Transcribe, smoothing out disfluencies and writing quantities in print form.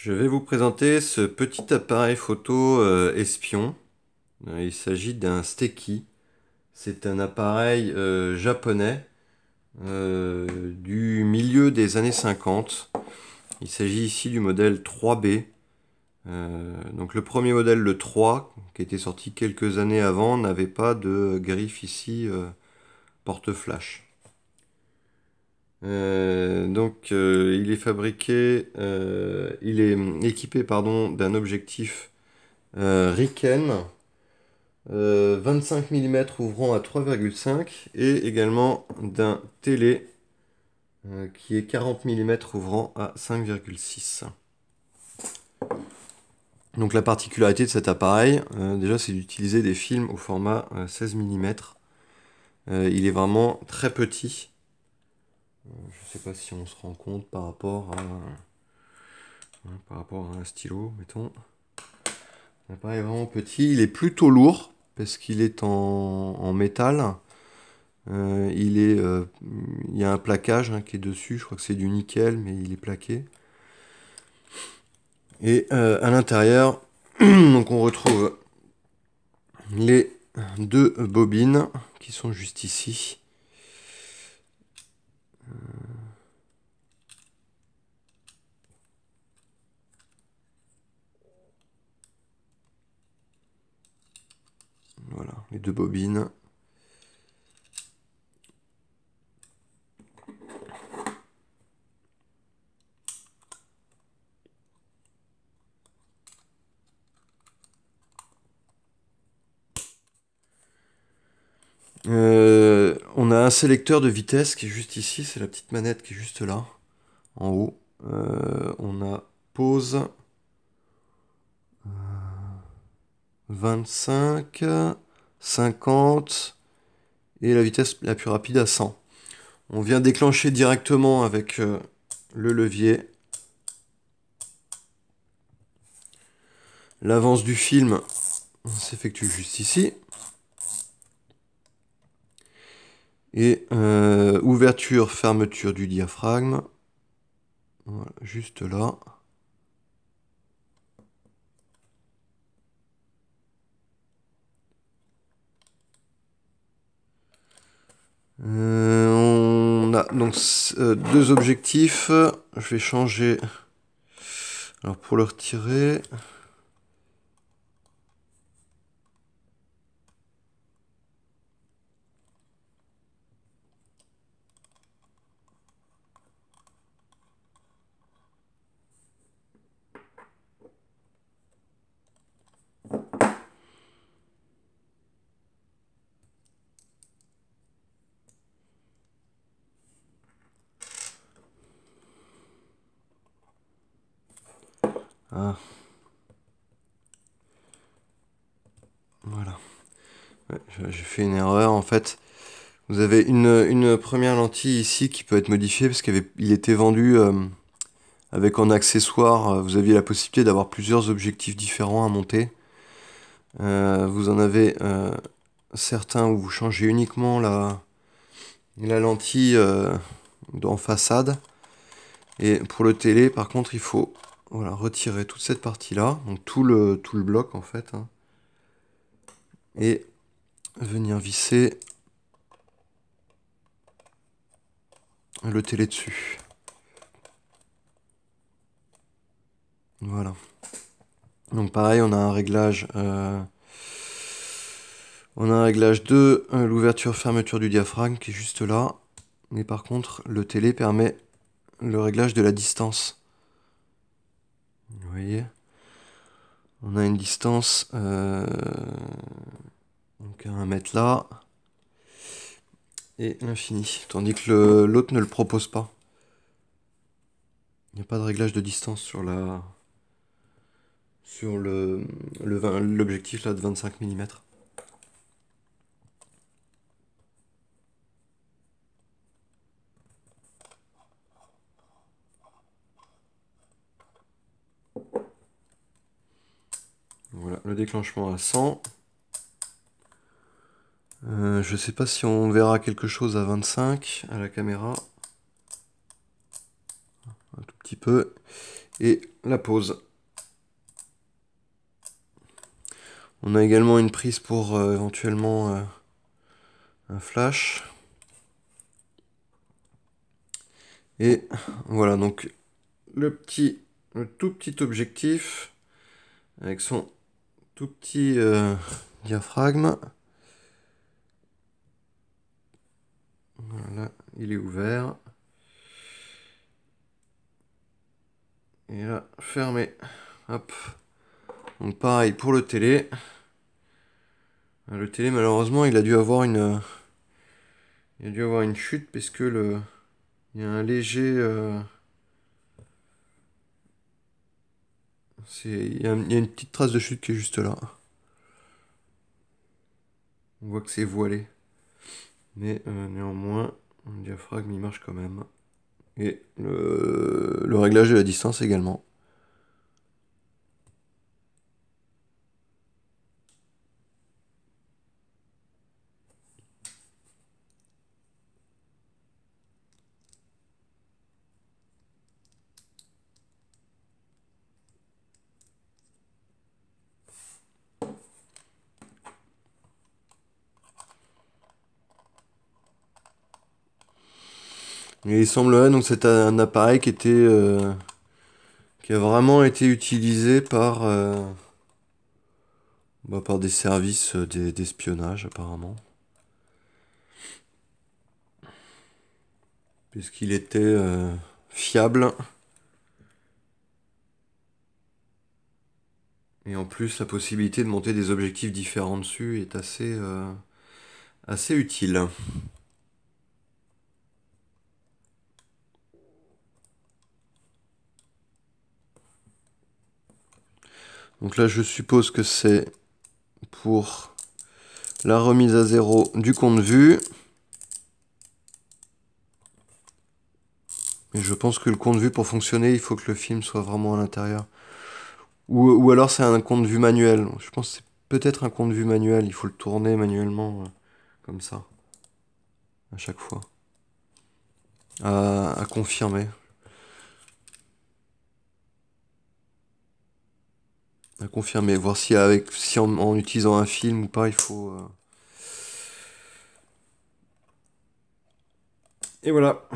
Je vais vous présenter ce petit appareil photo espion. Il s'agit d'un Stecky. C'est un appareil japonais du milieu des années 50. Il s'agit ici du modèle 3B. Donc le premier modèle, le 3, qui était sorti quelques années avant, n'avait pas de griffe ici porte-flash. Il est fabriqué, il est équipé pardon, d'un objectif Riken 25 mm ouvrant à 3,5 et également d'un télé qui est 40 mm ouvrant à 5,6. Donc la particularité de cet appareil, déjà c'est d'utiliser des films au format 16 mm. Il est vraiment très petit. Je ne sais pas si on se rend compte par rapport à un stylo, mettons. L'appareil est vraiment petit. Il est plutôt lourd parce qu'il est en métal. Il y a un plaquage qui est dessus. Je crois que c'est du nickel, mais il est plaqué. Et à l'intérieur, donc on retrouve les deux bobines qui sont juste ici. Voilà, les deux bobines. On a un sélecteur de vitesse qui est juste ici, c'est la petite manette qui est juste là, en haut. On a pause 25, 50 et la vitesse la plus rapide à 100. On vient déclencher directement avec le levier. L'avance du film s'effectue juste ici. Et ouverture, fermeture du diaphragme. Voilà, juste là. On a donc deux objectifs. Je vais changer. Alors pour le retirer. Ah. Voilà. Ouais, j'ai fait une erreur en fait. Vous avez une première lentille ici qui peut être modifiée parce qu'il était vendu avec en accessoire. Vous aviez la possibilité d'avoir plusieurs objectifs différents à monter. Vous en avez certains où vous changez uniquement la lentille en façade. Et pour le télé, par contre, il faut voilà, retirer toute cette partie-là, donc tout le bloc en fait, hein, et venir visser le télé dessus. Voilà. Donc pareil, on a un réglage de l'ouverture-fermeture du diaphragme qui est juste là. Mais par contre, le télé permet le réglage de la distance. Vous voyez, on a une distance donc à 1 mètre là et l'infini, tandis que l'autre ne le propose pas. Il n'y a pas de réglage de distance sur l'objectif là de 25 mm. Voilà, le déclenchement à 100. Je sais pas si on verra quelque chose à 25 à la caméra. Un tout petit peu. Et la pause. On a également une prise pour éventuellement un flash. Et voilà, donc le tout petit objectif avec son tout petit diaphragme. Voilà, il est ouvert. Et là, fermé. Hop. Donc pareil pour le télé. Le télé, malheureusement, il a dû avoir une chute parce que il y a un léger, il y a une petite trace de chute qui est juste là. On voit que c'est voilé, mais néanmoins, le diaphragme il marche quand même. Et le réglage de la distance également. Et il semblerait donc c'est un appareil qui a vraiment été utilisé par des services d'espionnage apparemment. Puisqu'il était fiable. Et en plus, la possibilité de monter des objectifs différents dessus est assez utile. Donc là, je suppose que c'est pour la remise à zéro du compte vue. Mais je pense que le compte vue, pour fonctionner, il faut que le film soit vraiment à l'intérieur. Ou alors c'est un compte vue manuel. Je pense que c'est peut-être un compte vue manuel. Il faut le tourner manuellement, comme ça, à chaque fois. À confirmer. À confirmer. Voir si, en utilisant un film ou pas, il faut... Et voilà.